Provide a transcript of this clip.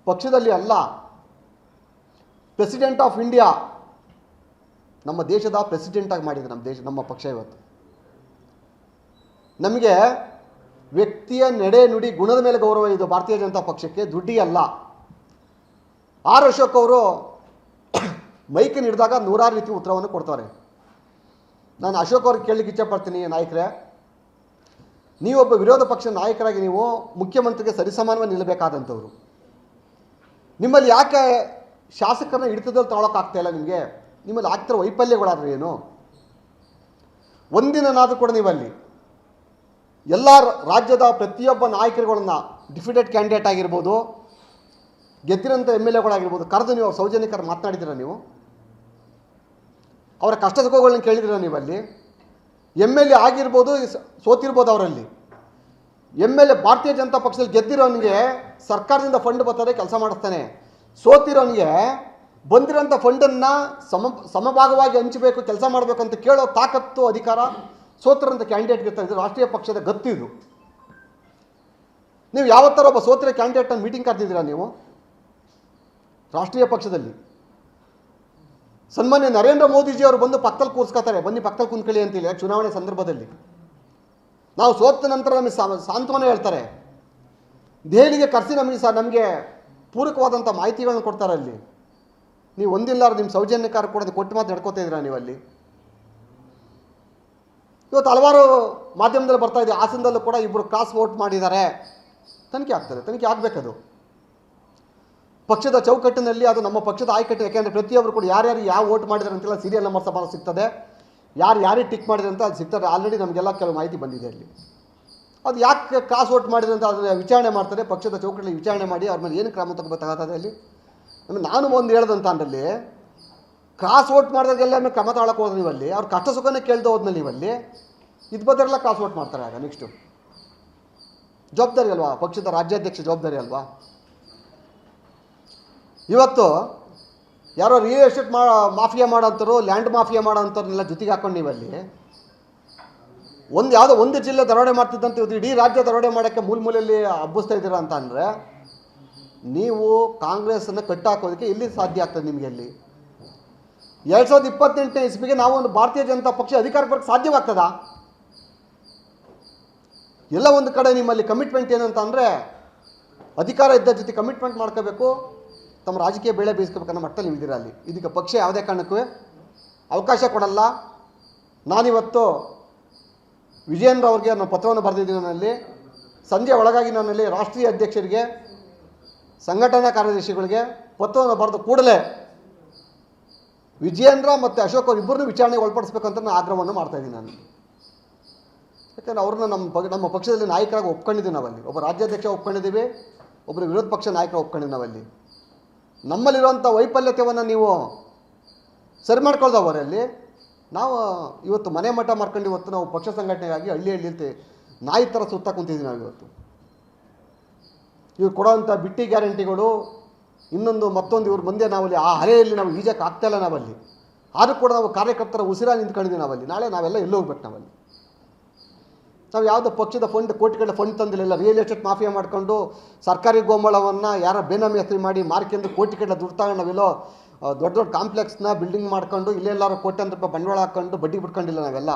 ಪಕ್ಷದಲ್ಲಿ ಅಲ್ಲ, president of India, ನಮ್ಮ ದೇಶದ ಪ್ರೆಸಿಡೆಂಟಾಗಿ ಮಾಡಿದೆ ನಮ್ಮ ಪಕ್ಷ ಇವತ್ತು. ನಮಗೆ ವ್ಯಕ್ತಿಯ ನಡೆ ನುಡಿ ಗುಣದ ಮೇಲೆ ಗೌರವ ಇದು ಭಾರತೀಯ ಜನತಾ ಪಕ್ಷಕ್ಕೆ, ದುಡ್ಡಿ ಅಲ್ಲ. ಆರ್ ಅಶೋಕ್ ಅವರು ಮೈಕ್ ಹಿಡಿದಾಗ ನೂರಾರು ರೀತಿ ಉತ್ತರವನ್ನು ಕೊಡ್ತಾರೆ. ನಾನು ಅಶೋಕ್ ಅವ್ರಿಗೆ ಕೇಳಲಿಕ್ಕೆ ಇಚ್ಛಪಡ್ತೀನಿ, ನಾಯಕರೇ, ನೀವೊಬ್ಬ ವಿರೋಧ ಪಕ್ಷ ನಾಯಕರಾಗಿ ನೀವು ಮುಖ್ಯಮಂತ್ರಿಗೆ ಸರಿಸಮಾನವಾಗಿ ನಿಲ್ಲಬೇಕಾದಂಥವ್ರು. ನಿಮ್ಮಲ್ಲಿ ಯಾಕೆ ಶಾಸಕರನ್ನ ಹಿಡಿತದಲ್ಲಿ ತಗೊಳಕ್ಕಾಗ್ತಾ ಇಲ್ಲ? ನಿಮ್ಮಲ್ಲಿ ಆಗ್ತಿರೋ ವೈಫಲ್ಯಗಳಾದ್ರೆ ಏನು? ಒಂದಿನಾದರೂ ಕೂಡ ನೀವಲ್ಲಿ ಎಲ್ಲ ರಾಜ್ಯದ ಪ್ರತಿಯೊಬ್ಬ ನಾಯಕರುಗಳನ್ನ ಡಿಫಿಡೆಡ್ ಕ್ಯಾಂಡಿಡೇಟ್ ಆಗಿರ್ಬೋದು, ಗೆದ್ದಿರೋಂಥ MLAಗಳಾಗಿರ್ಬೋದು ಕರೆದು ನೀವು ಅವ್ರ ಸೌಜನ್ಯಕರ ಮಾತನಾಡಿದ್ದೀರ? ನೀವು ಅವರ ಕಷ್ಟ ಸುಖಗಳನ್ನ ಕೇಳಿದಿರ? ನೀವಲ್ಲಿ MLA ಆಗಿರ್ಬೋದು, ಸೋತಿರ್ಬೋದು. ಅವರಲ್ಲಿ MLA ಭಾರತೀಯ ಜನತಾ ಪಕ್ಷದಲ್ಲಿ ಗೆದ್ದಿರೋನಿಗೆ ಸರ್ಕಾರದಿಂದ ಫಂಡ್ ಬರ್ತದೆ, ಕೆಲಸ ಮಾಡಿಸ್ತಾನೆ. ಸೋತಿರೋನಿಗೆ ಬಂದಿರೋಂಥ ಫಂಡನ್ನು ಸಮಭಾಗವಾಗಿ ಹಂಚಬೇಕು, ಕೆಲಸ ಮಾಡಬೇಕು ಅಂತ ಕೇಳೋ ತಾಕತ್ತು, ಅಧಿಕಾರ ಸೋತಿರೋಂಥ ಕ್ಯಾಂಡಿಡೇಟ್ಗೆ ಇರ್ತಾ ಇದು ರಾಷ್ಟ್ರೀಯ ಪಕ್ಷದ ಗತ್ತಿದು. ನೀವು ಯಾವತ್ತರ ಒಬ್ಬ ಸೋತಿರೋ ಕ್ಯಾಂಡಿಡೇಟನ್ನು ಮೀಟಿಂಗ್ ಕರೆದಿದ್ದೀರಾ? ನೀವು ರಾಷ್ಟ್ರೀಯ ಪಕ್ಷದಲ್ಲಿ ಸನ್ಮಾನ್ಯ ನರೇಂದ್ರ ಮೋದಿಜಿಯವರು ಬಂದು ಪಕ್ಕದಲ್ಲಿ ಕೂರಿಸ್ಕೊತಾರೆ, ಬನ್ನಿ ಪಕ್ಕದಲ್ಲಿ ಕುಂತ್ಕೊಳ್ಳಿ ಅಂತಿಲ್ಲ. ಚುನಾವಣೆ ಸಂದರ್ಭದಲ್ಲಿ ನಾವು ಸೋತ ನಂತರ ನಮಗೆ ಸಾಂತ್ವನ ಹೇಳ್ತಾರೆ. ದೆಹಲಿಗೆ ಕರೆಸಿ ನಮಗೆ ಪೂರಕವಾದಂಥ ಮಾಹಿತಿಗಳನ್ನ ಕೊಡ್ತಾರೆ. ಅಲ್ಲಿ ನೀವು ಒಂದಿಲ್ಲಾರು ನಿಮ್ಮ ಸೌಜನ್ಯಕಾರ ಕೊಡೋದು ಕೊಟ್ಟು ಮಾತು ನಡ್ಕೋತಾ ಇದ್ದೀರಾ ನೀವಲ್ಲಿ. ಇವತ್ತು ಹಲವಾರು ಮಾಧ್ಯಮದಲ್ಲಿ ಬರ್ತಾ ಇದೆ, ಹಾಸನದಲ್ಲೂ ಕೂಡ ಇಬ್ಬರು ಕ್ರಾಸ್ ವೋಟ್ ಮಾಡಿದ್ದಾರೆ. ತನಿಖೆ ಆಗ್ತದೆ, ತನಿಖೆ ಆಗಬೇಕದು ಪಕ್ಷದ ಚೌಕಟ್ಟಿನಲ್ಲಿ. ಅದು ನಮ್ಮ ಪಕ್ಷದ ಆಯ್ಕಟ್ಟು. ಯಾಕೆಂದರೆ ಪ್ರತಿಯೊಬ್ಬರು ಕೂಡ ಯಾರ್ಯಾರು ಯಾವ ವೋಟ್ ಮಾಡಿದ್ದಾರೆ ಅಂತೆಲ್ಲ ಸೀರಿಯಲ್ ನಂಬರ್ ಸಹ ಸಿಗ್ತದೆ. ಯಾರಿಗೆ ಟಿಕ್ ಮಾಡಿದ್ರೆ ಅಂತ ಅದು ಸಿಗ್ತದೆ. ಆಲ್ರೆಡಿ ನಮಗೆಲ್ಲ ಕೆಲವು ಮಾಹಿತಿ ಬಂದಿದೆ ಅಲ್ಲಿ. ಅದು ಯಾಕೆ ಕ್ರಾಸ್ ವೋಟ್ ಮಾಡಿದ್ರೆ ಅಂತ ಅದನ್ನು ವಿಚಾರಣೆ ಮಾಡ್ತಾರೆ. ಪಕ್ಷದ ಚೌಕಟ್ಟಲ್ಲಿ ವಿಚಾರಣೆ ಮಾಡಿ ಅವ್ರ ಮೇಲೆ ಏನು ಕ್ರಮ ತಗೋಬೇಕಾಗ್ತದೆ ಅಲ್ಲಿ. ನಾನು ಒಂದು ಹೇಳ್ದಂತ ಅಂದಲ್ಲಿ ಕ್ರಾಸ್ ವೋಟ್ ಮಾಡಿದಾಗೆಲ್ಲ ಕ್ರಮ ತಗೊಳಕ್ಕೆ ಹೋದ್ರೆ ನೀವಲ್ಲಿ ಅವ್ರ ಕಷ್ಟ ಸುಖನೇ ಕೇಳ್ದು ಹೋದ್ಮೇಲೆ ನೀವಲ್ಲಿ ಇದು ಬದರೆಲ್ಲ ಕ್ರಾಸ್ ವೋಟ್ ಮಾಡ್ತಾರೆ. ಆಗ ನೆಕ್ಸ್ಟು ಜವಾಬ್ದಾರಿ ಅಲ್ವಾ, ಪಕ್ಷದ ರಾಜ್ಯಾಧ್ಯಕ್ಷ ಜವಾಬ್ದಾರಿ ಅಲ್ವಾ? ಇವತ್ತು ಯಾರೋ ರಿಯಲ್ ಎಸ್ಟೇಟ್ ಮಾಫಿಯಾ ಮಾಡೋಂಥವ್ರು, ಲ್ಯಾಂಡ್ ಮಾಫಿಯಾ ಮಾಡೋಂಥವ್ರನ್ನೆಲ್ಲ ಜೊತೆಗೆ ಹಾಕೊಂಡು ನೀವಲ್ಲಿ ಯಾವುದೋ ಒಂದು ಜಿಲ್ಲೆ ದರೋಡೆ ಮಾಡ್ತಿದ್ದಂತ ಇವತ್ತು ಇಡೀ ರಾಜ್ಯ ದರೋಡೆ ಮಾಡೋಕ್ಕೆ ಮೂಲೆಯಲ್ಲಿ ಹಬ್ಬಿಸ್ತಾ ಇದ್ದೀರಾ ಅಂತ ಅಂದರೆ ನೀವು ಕಾಂಗ್ರೆಸ್ಸನ್ನು ಕಟ್ಟಾಕೋದಕ್ಕೆ ಎಲ್ಲಿ ಸಾಧ್ಯ ಆಗ್ತದೆ ನಿಮಗೆ? ಅಲ್ಲಿ 2028ನೇ ಇಸ್ವಿಗೆ ನಾವು ಒಂದು ಭಾರತೀಯ ಜನತಾ ಪಕ್ಷ ಅಧಿಕಾರಕ್ಕೆ ಬರೋಕ್ಕೆ ಸಾಧ್ಯವಾಗ್ತದಾ? ಎಲ್ಲ ಒಂದು ಕಡೆ ನಿಮ್ಮಲ್ಲಿ ಕಮಿಟ್ಮೆಂಟ್ ಏನಂತ ಅಂದರೆ ಅಧಿಕಾರ ಇದ್ದ ಜೊತೆ ಕಮಿಟ್ಮೆಂಟ್ ಮಾಡ್ಕೋಬೇಕು, ತಮ್ಮ ರಾಜಕೀಯ ಬೆಳೆ ಬೀಸ್ಕೋಬೇಕನ್ನೋ ಮಟ್ಟಲ್ಲಿ ನೀವು ಇದ್ದೀರಾ ಅಲ್ಲಿ. ಇದಕ್ಕೆ ಪಕ್ಷ ಯಾವುದೇ ಕಾರಣಕ್ಕೂ ಅವಕಾಶ ಕೊಡಲ್ಲ. ನಾನಿವತ್ತು ವಿಜಯೇಂದ್ರ ಅವ್ರಿಗೆ ನಾನು ಪತ್ರವನ್ನು ಬರೆದಿದ್ದೀನಿ. ನನ್ನಲ್ಲಿ ಸಂಜೆ ಒಳಗಾಗಿ ನನ್ನಲ್ಲಿ ರಾಷ್ಟ್ರೀಯ ಅಧ್ಯಕ್ಷರಿಗೆ, ಸಂಘಟನಾ ಕಾರ್ಯದರ್ಶಿಗಳಿಗೆ ಪತ್ರವನ್ನು ಬರೆದು ಕೂಡಲೇ ವಿಜಯೇಂದ್ರ ಮತ್ತು ಅಶೋಕ್ ಅವರು ಇಬ್ಬರನ್ನೂ ವಿಚಾರಣೆಗೆ ಒಳಪಡಿಸಬೇಕು ಅಂತ ನಾನು ಆಗ್ರಹವನ್ನು ಮಾಡ್ತಾಯಿದ್ದೀನಿ. ನಾನು ಯಾಕಂದರೆ ಅವ್ರನ್ನ ನಮ್ಮ ಪಕ್ಷದಲ್ಲಿ ನಾಯಕರಾಗಿ ಒಪ್ಕೊಂಡಿದ್ದೀವಿ. ನಾವಲ್ಲಿ ಒಬ್ಬ ರಾಜ್ಯಾಧ್ಯಕ್ಷ ಒಪ್ಕೊಂಡಿದ್ದೀವಿ, ಒಬ್ಬರು ವಿರೋಧ ಪಕ್ಷ ನಾಯಕರು ಒಪ್ಕೊಂಡಿದ್ದೀವಿ. ನಾವಲ್ಲಿ ನಮ್ಮಲ್ಲಿರುವಂಥ ವೈಫಲ್ಯತೆಯನ್ನು ನೀವು ಸರಿ ಮಾಡ್ಕೊಳ್ದವರಲ್ಲಿ ನಾವು ಇವತ್ತು ಮನೆ ಮಠ ಮಾಡ್ಕೊಂಡು ಇವತ್ತು ನಾವು ಪಕ್ಷ ಸಂಘಟನೆಗಾಗಿ ಹಳ್ಳಿ ನಾಯಿ ಥರ ಸುತ್ತ ಕುಂತಿದ್ದೀವಿ ನಾವು ಇವತ್ತು. ಇವ್ರು ಕೊಡೋವಂಥ ಬಿಟ್ಟಿ ಗ್ಯಾರಂಟಿಗಳು ಮತ್ತೊಂದು ಇವ್ರ ಮುಂದೆ ನಾವಲ್ಲಿ ಆ ಹರೆಯಲ್ಲಿ ನಾವು ಈಜಕ್ಕೆ ಆಗ್ತಾಯಿಲ್ಲ. ನಾವಲ್ಲಿ ಆದರೂ ಕೂಡ ನಾವು ಕಾರ್ಯಕರ್ತರ ಉಸಿರಾಗಿ ನಿಂತ್ಕೊಂಡಿದ್ದೀವಿ. ನಾವಲ್ಲಿ ನಾಳೆ ನಾವೆಲ್ಲ ಎಲ್ಲೋ ಹೋಗ್ಬೇಕು. ನಾವು ಯಾವುದೋ ಪಕ್ಷದ ಕೋಟಿಗಳ ಫಂಡ್ ತಂದಿಲ್ಲ. ರಿಯಲ್ ಎಸ್ಟೇಟ್ ಮಾಫಿಯಾ ಮಾಡ್ಕೊಂಡು ಸರ್ಕಾರಿ ಗೋಂಬಳವನ್ನು ಯಾರ ಬೇನಾಮಿ ಹೆಸರು ಮಾಡಿ ಮಾರ್ಕೆಂದು ಕೋಟಿಗಳ ದುಡ್ಡು ತಗೊಂಡು ನಾವೆಲ್ಲೋ ದೊಡ್ಡ ಕಾಂಪ್ಲೆಕ್ಸ್ನ ಬಿಲ್ಡಿಂಗ್ ಮಾಡ್ಕೊಂಡು ಇಲ್ಲೆಲ್ಲರೂ ಕೋಟ್ಯಾಂತರ ರೂಪಾಯಿ ಬಂಡವಾಳ ಹಾಕ್ಕೊಂಡು ಬಡ್ಡಿ ಬಿಟ್ಕೊಂಡಿಲ್ಲ ನಾವೆಲ್ಲ.